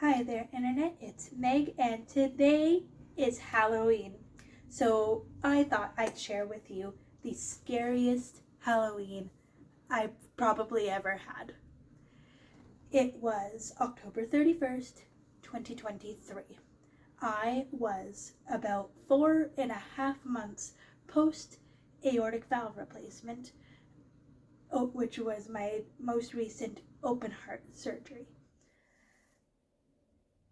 Hi there, Internet. It's Meg, and today is Halloween. So I thought I'd share with you the scariest Halloween I've probably ever had. It was October 31st, 2023. I was about 4.5 months post aortic valve replacement, which was my most recent open heart surgery.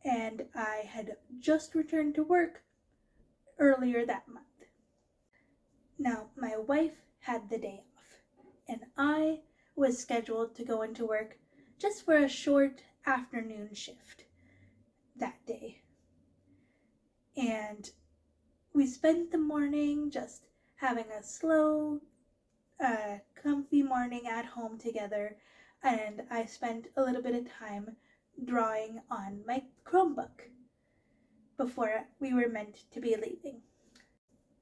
And I had just returned to work earlier that month. Now, my wife had the day off, and I was scheduled to go into work just for a short afternoon shift that day. And we spent the morning just having a slow, comfy morning at home together, and I spent a little bit of time drawing on my Chromebook before we were meant to be leaving.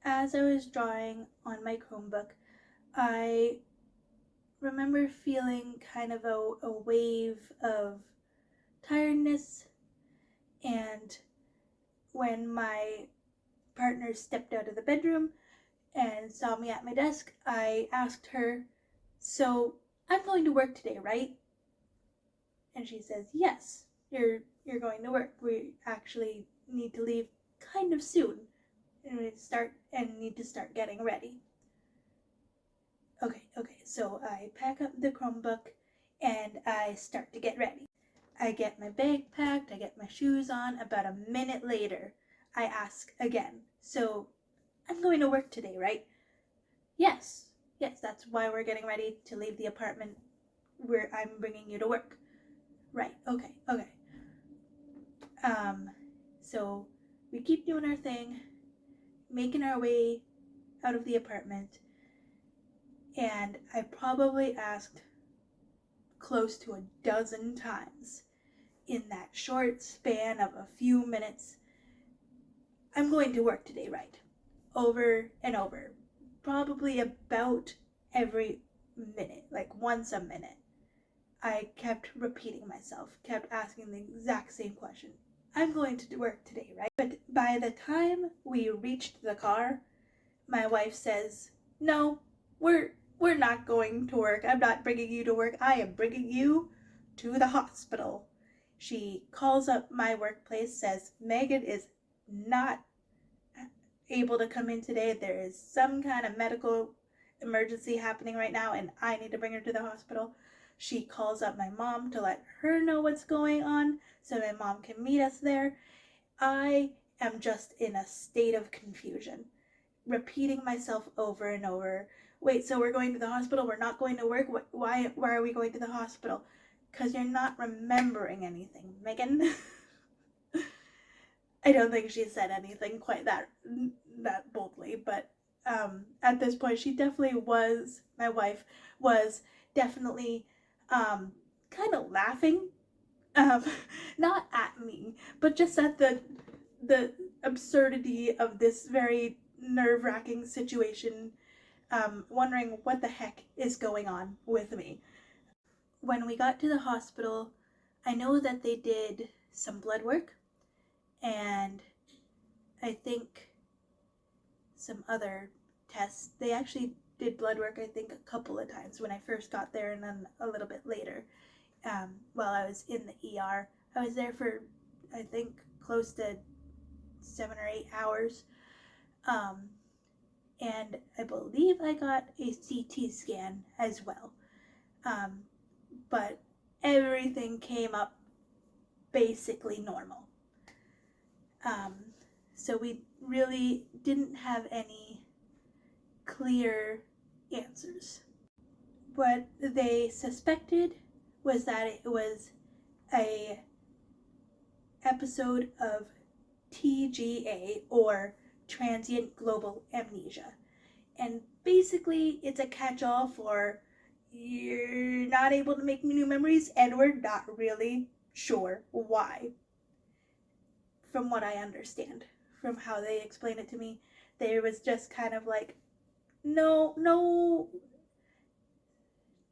As I was drawing on my Chromebook, I remember feeling kind of a wave of tiredness, and when my partner stepped out of the bedroom and saw me at my desk, I asked her, "So, I'm going to work today, right?" And she says, "Yes, you're going to work. We actually need to leave kind of soon, and need to start getting ready." Okay, so I pack up the Chromebook and I start to get ready. I get my bag packed, I get my shoes on. About a minute later, I ask again, "So, I'm going to work today, right?" Yes, that's why we're getting ready to leave the apartment where I'm bringing you to work. Right, okay. So we keep doing our thing, making our way out of the apartment, and I probably asked close to a dozen times in that short span of a few minutes, "I'm going to work today, right?" Over and over, probably about every minute, like once a minute. I kept repeating myself, kept asking the exact same question. "I'm going to work today, right?" But by the time we reached the car, my wife says, "No, we're not going to work. I'm not bringing you to work. I am bringing you to the hospital." She calls up my workplace, says Megan is not able to come in today. There is some kind of medical emergency happening right now, and I need to bring her to the hospital. She calls up my mom to let her know what's going on so my mom can meet us there. I am just in a state of confusion, repeating myself over and over. "Wait, so we're going to the hospital? We're not going to work? Why are we going to the hospital?" "Because you're not remembering anything, Megan." I don't think she said anything quite that boldly, but at this point, my wife was definitely kind of laughing, um, not at me, but just at the absurdity of this very nerve-wracking situation, wondering what the heck is going on with me. When we got to the hospital, I know that they did some blood work, and I think some other tests. They actually did blood work, I think, a couple of times when I first got there, and then a little bit later while I was in the ER. I was there for, I think, close to 7 or 8 hours. And I believe I got a CT scan as well. But everything came up basically normal. So we really didn't have any clear answers. What they suspected was that it was a episode of TGA, or transient global amnesia. And basically it's a catch-all for you're not able to make new memories, and we're not really sure why. From what I understand, from how they explained it to me, there was just kind of like no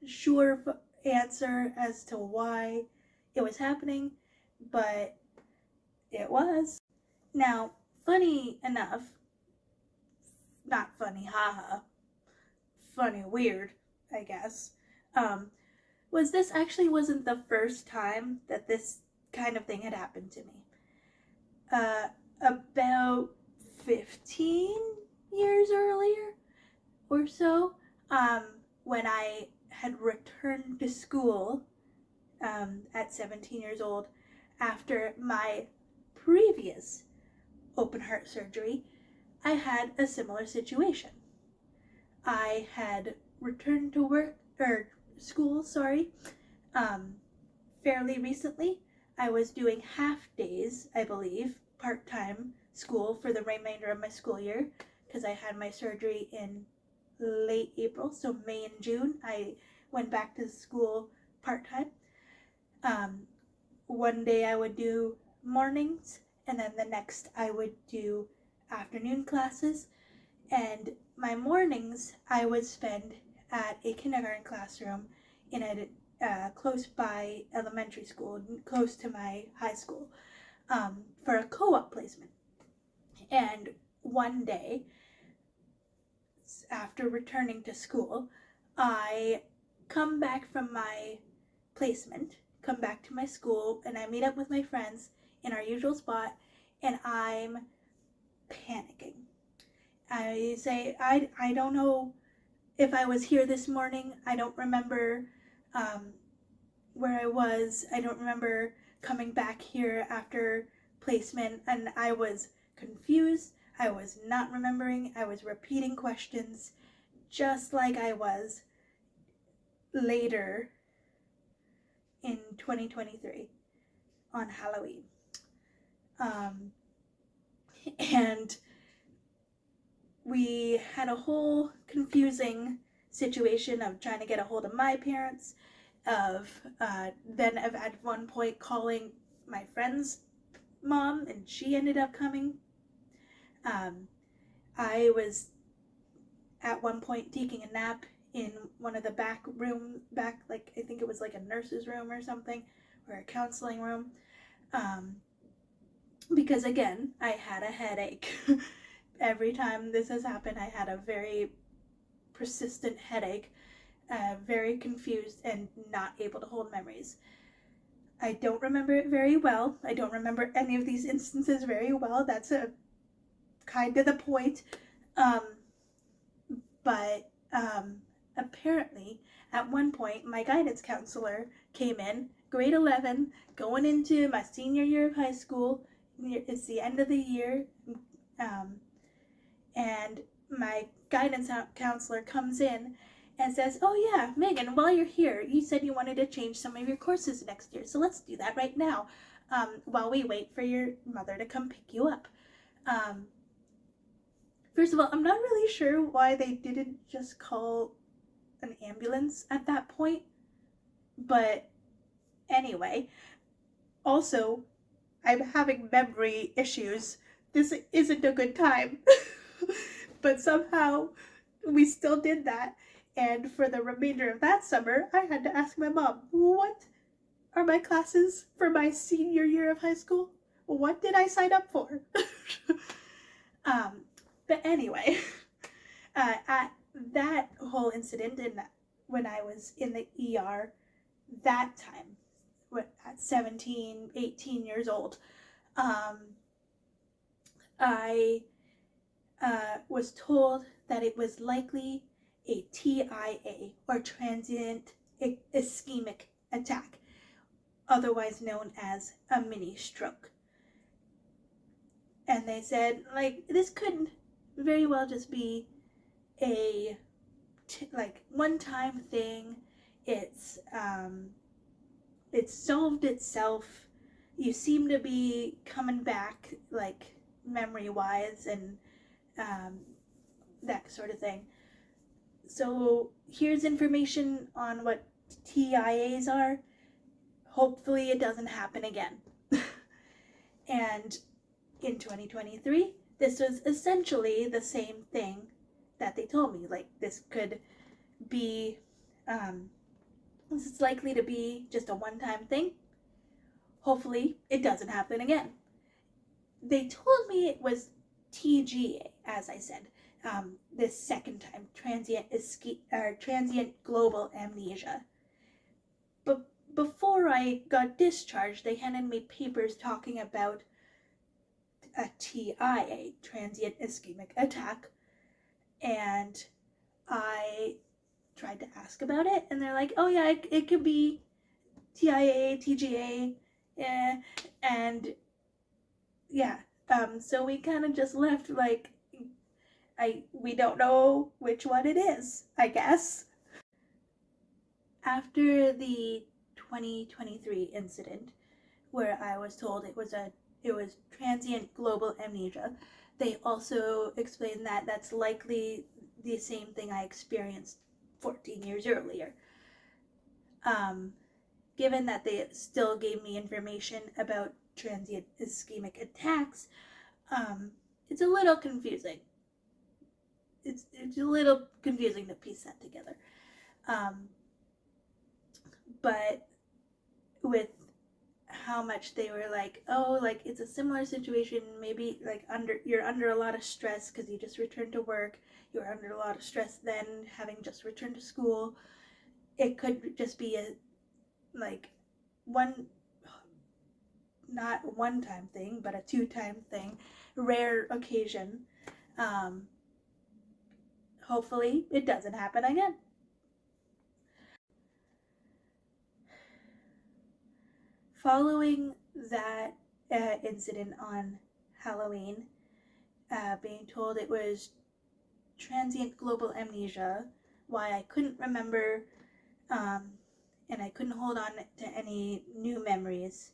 sure answer as to why it was happening, but It was. Now, funny enough, not funny, haha, funny, weird, I guess, was this actually wasn't the first time that this kind of thing had happened to me. About 15 years earlier or so, when I had returned to school at 17 years old after my previous open heart surgery, I had a similar situation. I had returned to school, fairly recently. I was doing half days, I believe, part-time school for the remainder of my school year, because I had my surgery in late April, so May and June, I went back to school part-time. One day I would do mornings, and then the next I would do afternoon classes, and my mornings I would spend at a kindergarten classroom in a close by elementary school, close to my high school, for a co-op placement. And one day, after returning to school, I come back from my placement, come back to my school, and I meet up with my friends in our usual spot, and I'm panicking. I say, I don't know if I was here this morning. I don't remember where I was. I don't remember coming back here after placement, and I was confused. I was not remembering. I was repeating questions just like I was later in 2023 on Halloween. And we had a whole confusing situation of trying to get a hold of my parents, then at one point calling my friend's mom, and she ended up coming. I was at one point taking a nap in one of the back, like I think it was like a nurse's room or something, or a counseling room, because again, I had a headache. Every time this has happened, I had a very persistent headache, very confused and not able to hold memories. I don't remember it very well. I don't remember any of these instances very well. That's a kind of the point. But apparently, at one point, my guidance counselor came in, grade 11, going into my senior year of high school. It's the end of the year. And my guidance counselor comes in and says, oh yeah, Megan, while you're here, you said you wanted to change some of your courses next year, so let's do that right now, while we wait for your mother to come pick you up. First of all, I'm not really sure why they didn't just call an ambulance at that point, but anyway. Also, I'm having memory issues. This isn't a good time. But somehow we still did that, and for the remainder of that summer, I had to ask my mom, what are my classes for my senior year of high school? What did I sign up for? But anyway, at that whole incident, and when I was in the ER that time, at 17, 18 years old, I was told that it was likely a TIA, or transient ischemic attack, otherwise known as a mini stroke. And they said, like, this could very well just be a one-time thing. It's solved itself. You seem to be coming back, like, memory-wise, and that sort of thing. So here's information on what TIAs are. Hopefully it doesn't happen again. And in 2023, this was essentially the same thing that they told me. Like, this could be, this is likely to be just a one-time thing. Hopefully it doesn't happen again. they told me it was TGA, as I said, this second time, transient global amnesia. But before I got discharged, they handed me papers talking about a TIA, transient ischemic attack, and I tried to ask about it, and they're like, "Oh yeah, it could be TIA, TGA, yeah," and yeah. So we kind of just left like, we don't know which one it is, I guess. After the 2023 incident, where I was told it was transient global amnesia, they also explained that that's likely the same thing I experienced 14 years earlier. Um, Given that they still gave me information about transient ischemic attacks, it's a little confusing. It's a little confusing to piece that together. Um, but with how much they were like, oh, like it's a similar situation, maybe like you're under a lot of stress because you just returned to work, you're under a lot of stress then having just returned to school. It could just be a like one, not one time thing, but a two-time thing, rare occasion. um Hopefully it doesn't happen again. Following that incident on Halloween, being told it was transient global amnesia, why I couldn't remember, um, and I couldn't hold on to any new memories.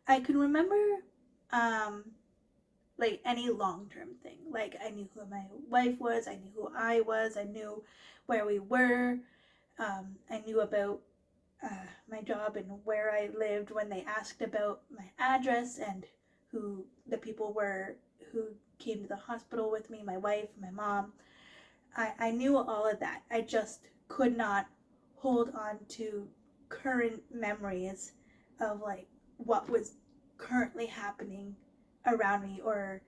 I could remember um, like any long term thing. Like I knew who my wife was, I knew who I was, I knew where we were, I knew about my job and where I lived when they asked about my address and who the people were who came to the hospital with me, my wife, my mom. I knew all of that. I just could not hold on to current memories of like what was currently happening around me or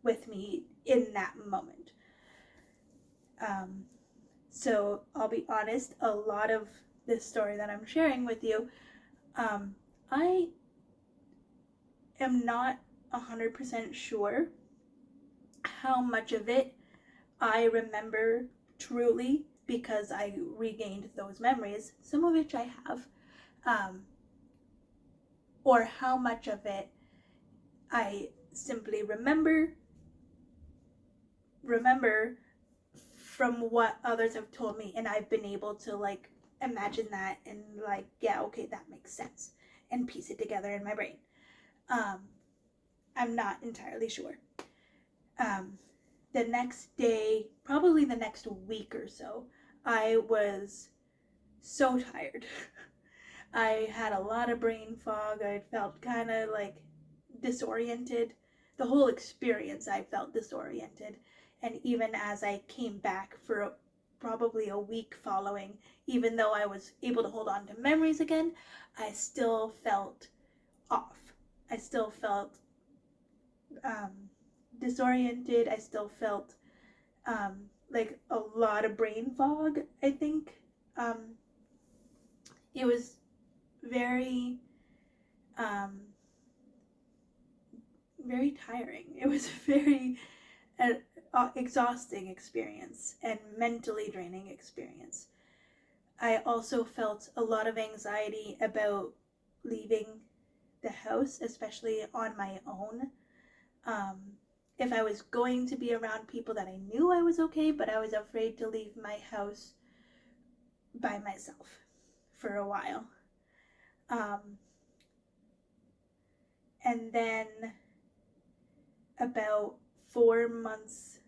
with me in that moment. Um, so I'll be honest, a lot of this story that I'm sharing with you, um, I am not 100% sure how much of it I remember truly because I regained those memories, some of which I have, um, or how much of it I simply remember from what others have told me, and I've been able to like imagine that and like, yeah, okay, that makes sense, and piece it together in my brain. Um, I'm not entirely sure. Um, the next day, probably the next week or so, I was so tired. I had a lot of brain fog. I felt kind of like disoriented. The whole experience, I felt disoriented. And even as I came back for probably a week following, even though I was able to hold on to memories again, I still felt off. I still felt um, disoriented. I still felt like a lot of brain fog, I think. Um, it was very, um, very tiring. It was a very exhausting experience and mentally draining experience. I also felt a lot of anxiety about leaving the house, especially on my own. Um, if I was going to be around people that I knew I was okay, but I was afraid to leave my house by myself for a while. Um, and then about 4 months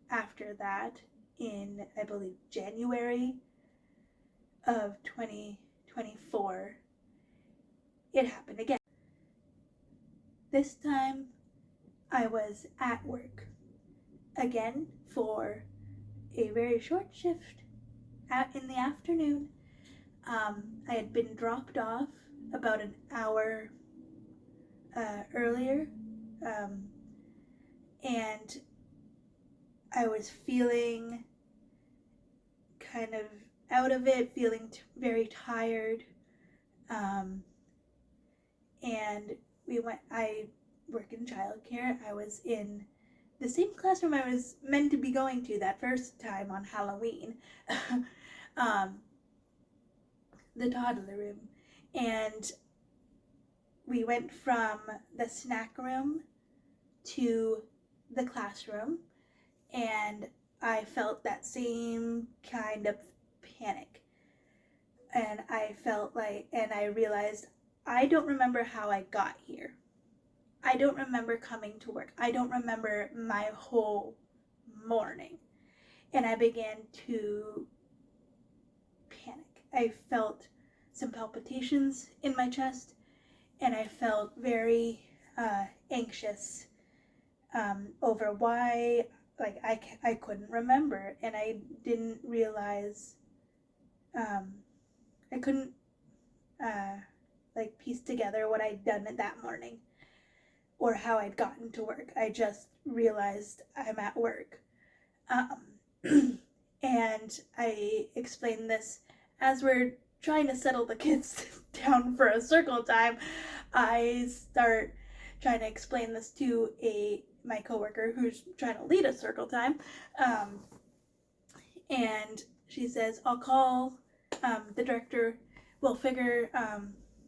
after that, in I believe January of 2024, it happened again. This time I was at work again for a very short shift out in the afternoon. I had been dropped off about an hour earlier, and I was feeling kind of out of it, feeling very tired, and I work in childcare. I was in the same classroom I was meant to be going to that first time on Halloween, the toddler room, and we went from the snack room to the classroom, and I felt that same kind of panic. And I realized I don't remember how I got here. I don't remember coming to work. I don't remember my whole morning. And I began to panic. I felt some palpitations in my chest, and I felt very anxious over why, like, I couldn't remember, and I didn't realize, I couldn't like piece together what I'd done that morning or how I'd gotten to work. I just realized I'm at work. And I explained this as we're trying to settle the kids down for a circle time. I start trying to explain this to my coworker who's trying to lead a circle time, and she says, "I'll call the director. We'll figure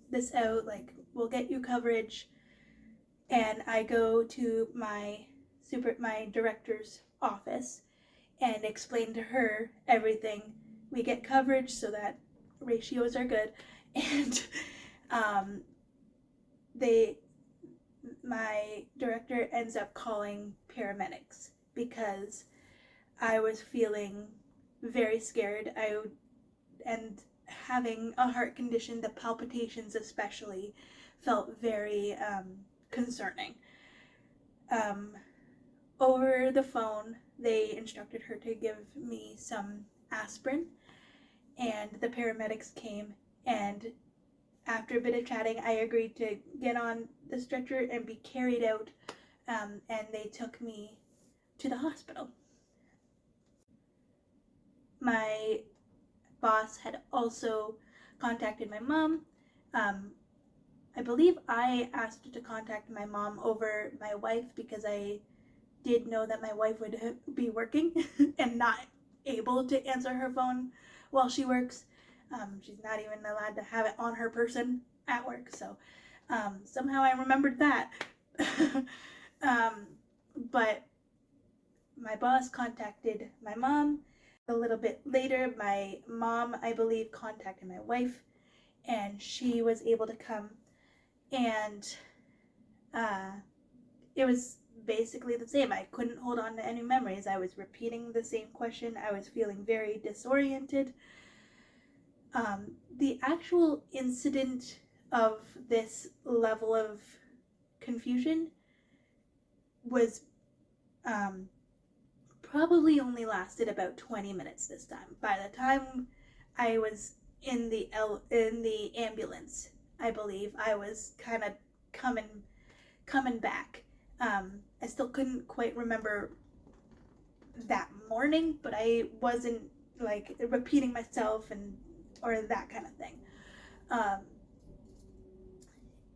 this out. Like, we'll get you coverage." And I go to my director's office and explain to her everything. We get coverage so that ratios are good, and my director ends up calling paramedics because I was feeling very scared. And having a heart condition, the palpitations especially felt very concerning. Over the phone, they instructed her to give me some aspirin, and the paramedics came, and after a bit of chatting, I agreed to get on the stretcher and be carried out, and they took me to the hospital. My boss had also contacted my mom. I believe I asked to contact my mom over my wife because I did know that my wife would be working and not able to answer her phone while she works. She's not even allowed to have it on her person at work, so somehow I remembered that. But my boss contacted my mom. A little bit later, my mom, I believe, contacted my wife, and she was able to come, and it was basically the same. I couldn't hold on to any memories. I was repeating the same question. I was feeling very disoriented. The actual incident of this level of confusion was probably only lasted about 20 minutes this time. By the time I was in the ambulance, I believe I was kind of coming back. I still couldn't quite remember that morning, but I wasn't like repeating myself or that kind of thing.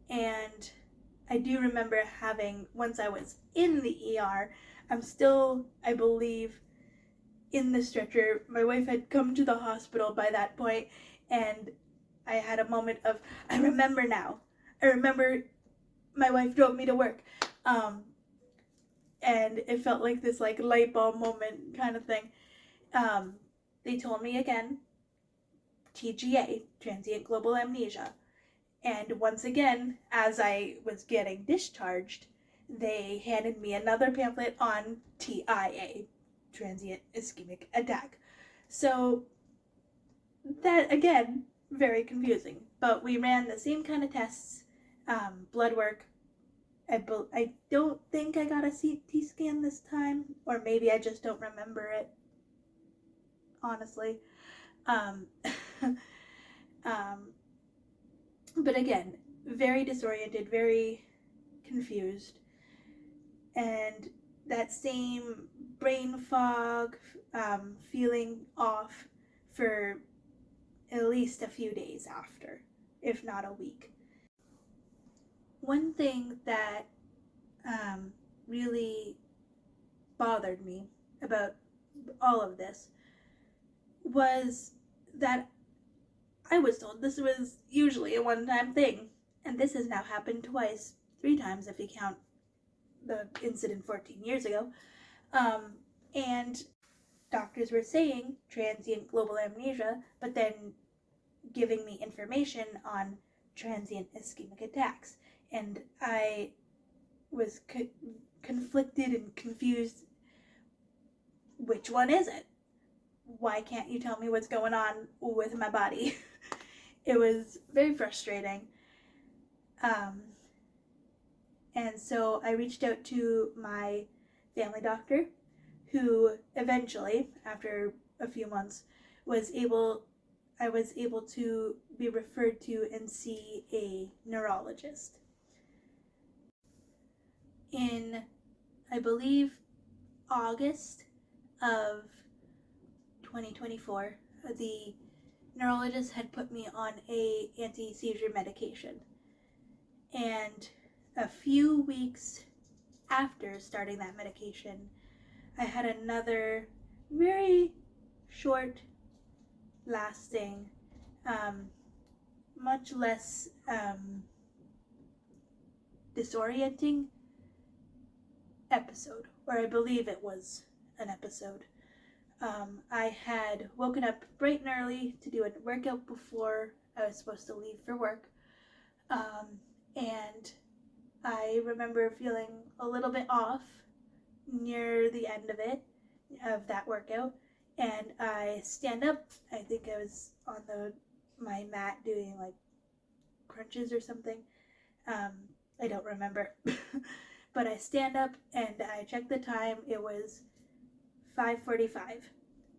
And I do remember once I was in the ER, I'm still, I believe, in the stretcher. My wife had come to the hospital by that point, and I had a moment of, I remember now. I remember my wife drove me to work. And it felt like this like light bulb moment kind of thing. They told me again, TGA, transient global amnesia. And once again, as I was getting discharged, they handed me another pamphlet on TIA, transient ischemic attack. So that, again, very confusing. But we ran the same kind of tests, blood work. I don't think I got a CT scan this time, or maybe I just don't remember it, honestly. But again, very disoriented, very confused, and that same brain fog, feeling off for at least a few days after, if not a week. One thing that really bothered me about all of this was that I was told this was usually a one-time thing, and this has now happened twice, 3 times if you count the incident 14 years ago. And doctors were saying transient global amnesia, but then giving me information on transient ischemic attacks. And I was conflicted and confused. Which one is it? Why can't you tell me what's going on with my body? It was very frustrating. And so I reached out to my family doctor, who eventually, after a few months, I was able to be referred to and see a neurologist. In, I believe, August of 2024, the neurologist had put me on a anti-seizure medication. And a few weeks after starting that medication, I had another very short lasting, much less disorienting episode, or I believe it was an episode. I had woken up bright and early to do a workout before I was supposed to leave for work, and I remember feeling a little bit off near the end of that workout, and I stand up. I think I was on my mat doing like crunches or something. I don't remember. But I stand up and I check the time. It was 5:45.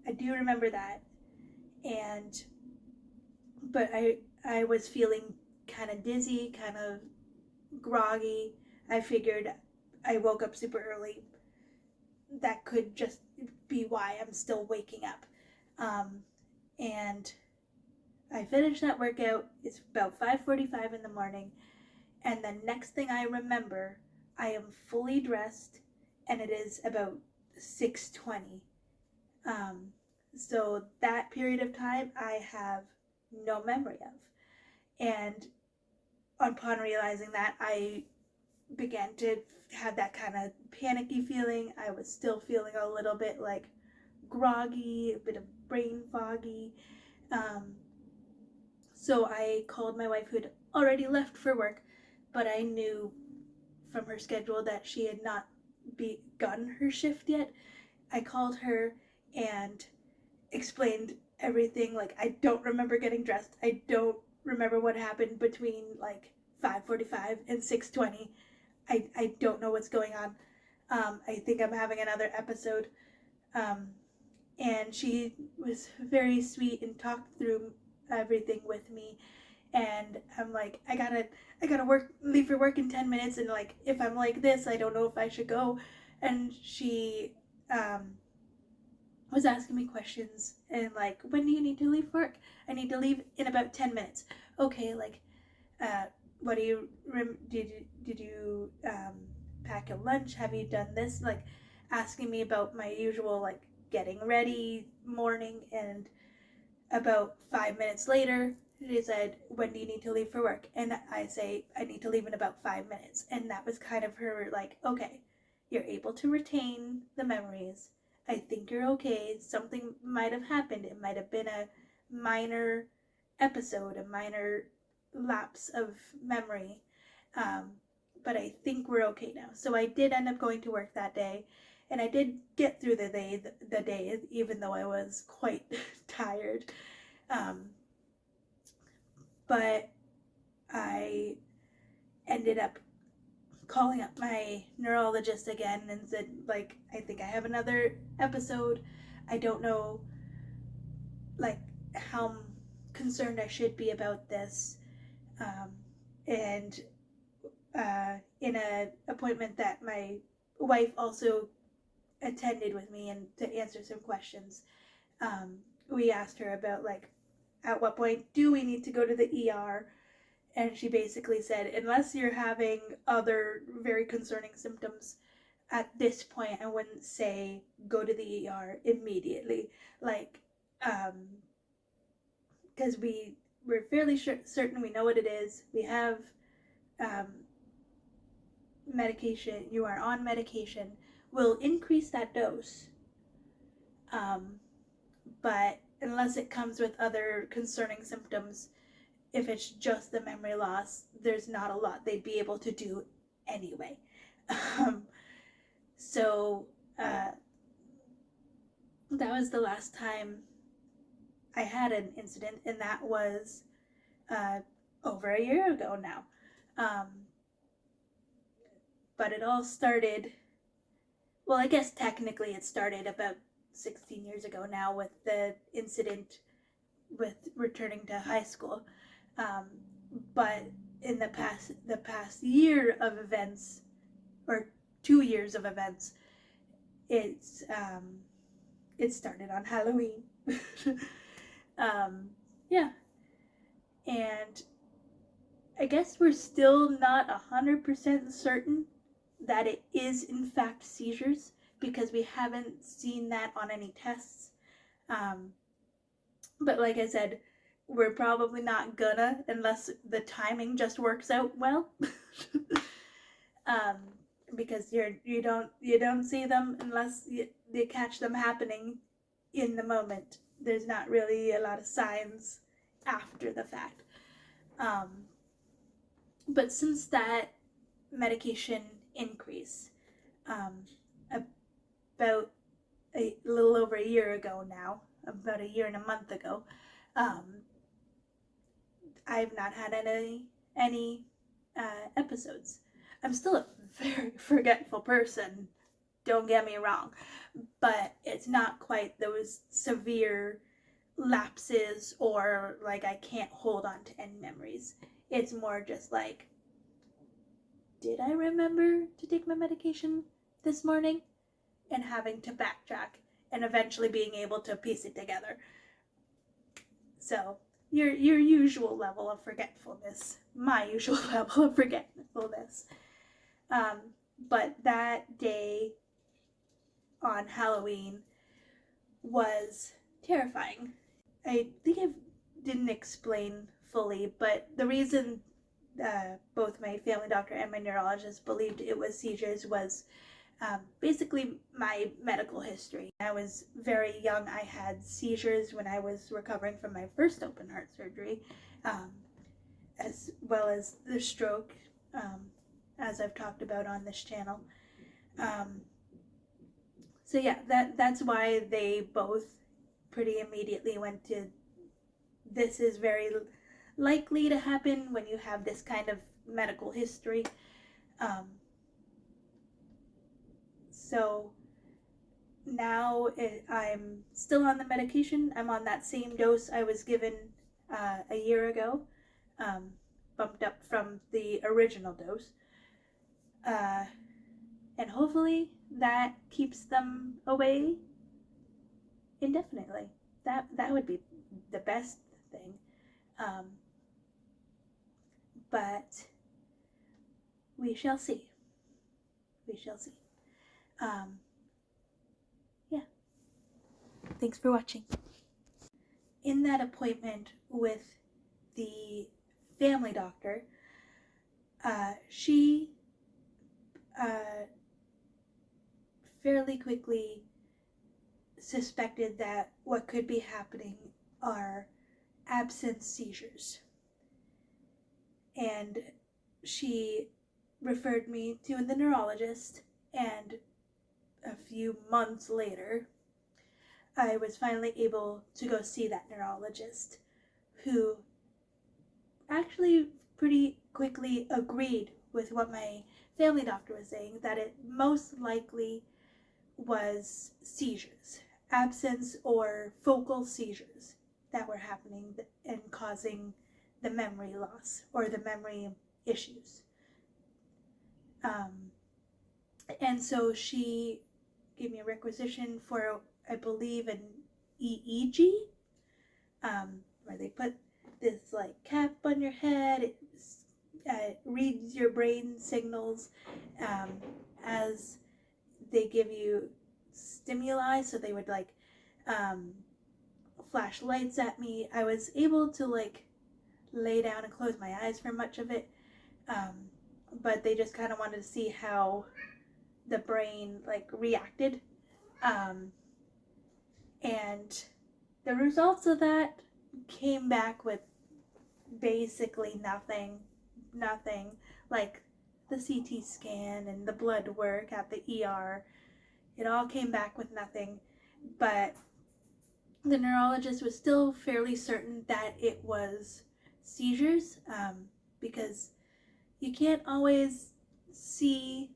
I do remember that. But I was feeling kind of dizzy, kind of groggy. I figured I woke up super early. That could just be why I'm still waking up. And I finished that workout. It's about 5:45 in the morning. And the next thing I remember, I am fully dressed, and it is about 6:20. So that period of time I have no memory of. And upon realizing that, I began to have that kind of panicky feeling. I was still feeling a little bit like groggy, a bit of brain foggy. So I called my wife, who had already left for work, but I knew from her schedule that she had not begun her shift yet. I called her and explained everything. Like, I don't remember getting dressed. I don't remember what happened between like 5:45 and 6:20. I don't know what's going on. I think I'm having another episode. And she was very sweet and talked through everything with me. And I'm like, I gotta leave for work in 10 minutes. And like, if I'm like this, I don't know if I should go. And she was asking me questions and like, when do you need to leave work? I need to leave in about 10 minutes. Okay, like, what do you, did you pack your lunch? Have you done this? Like, asking me about my usual like getting ready morning. And about 5 minutes later, she said, when do you need to leave for work? And I say, I need to leave in about 5 minutes. And that was kind of her like, okay, you're able to retain the memories. I think you're okay. Something might have happened. It might have been a minor episode, a minor lapse of memory. But I think we're okay now. So I did end up going to work that day. And I did get through the day, even though I was quite tired. But I ended up calling up my neurologist again and said, like, I think I have another episode. I don't know, like, how concerned I should be about this. And in an appointment that my wife also attended with me and to answer some questions, we asked her about like, at what point do we need to go to the ER? And she basically said, unless you're having other very concerning symptoms, at this point, I wouldn't say go to the ER immediately. Like, because we're fairly certain we know what it is. We have medication. You are on medication. We'll increase that dose. But unless it comes with other concerning symptoms, if it's just the memory loss, there's not a lot they'd be able to do anyway. So that was the last time I had an incident, and that was over a year ago now. But it all started, well, I guess technically it started about 16 years ago now with the incident with returning to high school. But in the past year of events, or 2 years of events, it started on Halloween. Yeah, and I guess we're still not 100% certain that it is in fact seizures, because we haven't seen that on any tests. But like I said, we're probably not gonna, unless the timing just works out well. Because you don't see them unless you catch them happening in the moment. There's not really a lot of signs after the fact. But since that medication increase, about a little over a year ago now, about a year and a month ago, I've not had any episodes. I'm still a very forgetful person, don't get me wrong, but it's not quite those severe lapses or like I can't hold on to any memories. It's more just like, did I remember to take my medication this morning? And having to backtrack and eventually being able to piece it together. So your usual level of forgetfulness, my usual level of forgetfulness. But that day on Halloween was terrifying. I think I didn't explain fully, but the reason both my family doctor and my neurologist believed it was seizures was basically my medical history. I was very young. I had seizures when I was recovering from my first open heart surgery, as well as the stroke, as I've talked about on this channel. So yeah, that's why they both pretty immediately went to, this is very likely to happen when you have this kind of medical history. So now I'm still on the medication. I'm on that same dose I was given a year ago, bumped up from the original dose. And hopefully that keeps them away indefinitely. That would be the best thing. But we shall see. We shall see. Yeah. Thanks for watching. In that appointment with the family doctor, she fairly quickly suspected that what could be happening are absence seizures. And she referred me to the neurologist, and a few months later, I was finally able to go see that neurologist, who actually pretty quickly agreed with what my family doctor was saying, that it most likely was seizures, absence or focal seizures that were happening and causing the memory loss or the memory issues. And so she gave me a requisition for, I believe, an EEG, where they put this like cap on your head. It reads your brain signals as they give you stimuli. So they would like flash lights at me. I was able to like lay down and close my eyes for much of it, but they just kind of wanted to see how the brain like reacted, and the results of that came back with basically nothing like the CT scan and the blood work at the ER. It all came back with nothing, but the neurologist was still fairly certain that it was seizures, because you can't always see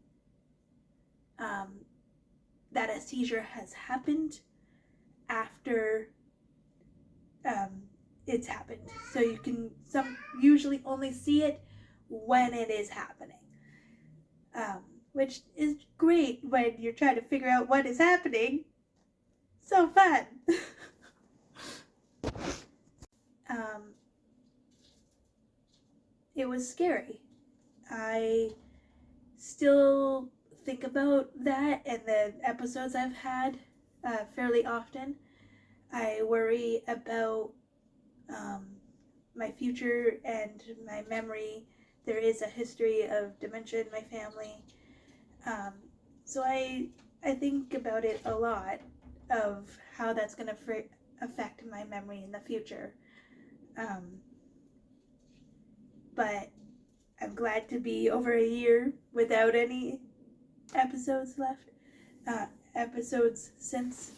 that a seizure has happened after it's happened. So you can usually only see it when it is happening, which is great when you're trying to figure out what is happening. So fun. It was scary. I still think about that and the episodes I've had fairly often. I worry about my future and my memory. There is a history of dementia in my family. So I think about it a lot, of how that's going to affect my memory in the future. But I'm glad to be over a year without any episodes left. Episodes since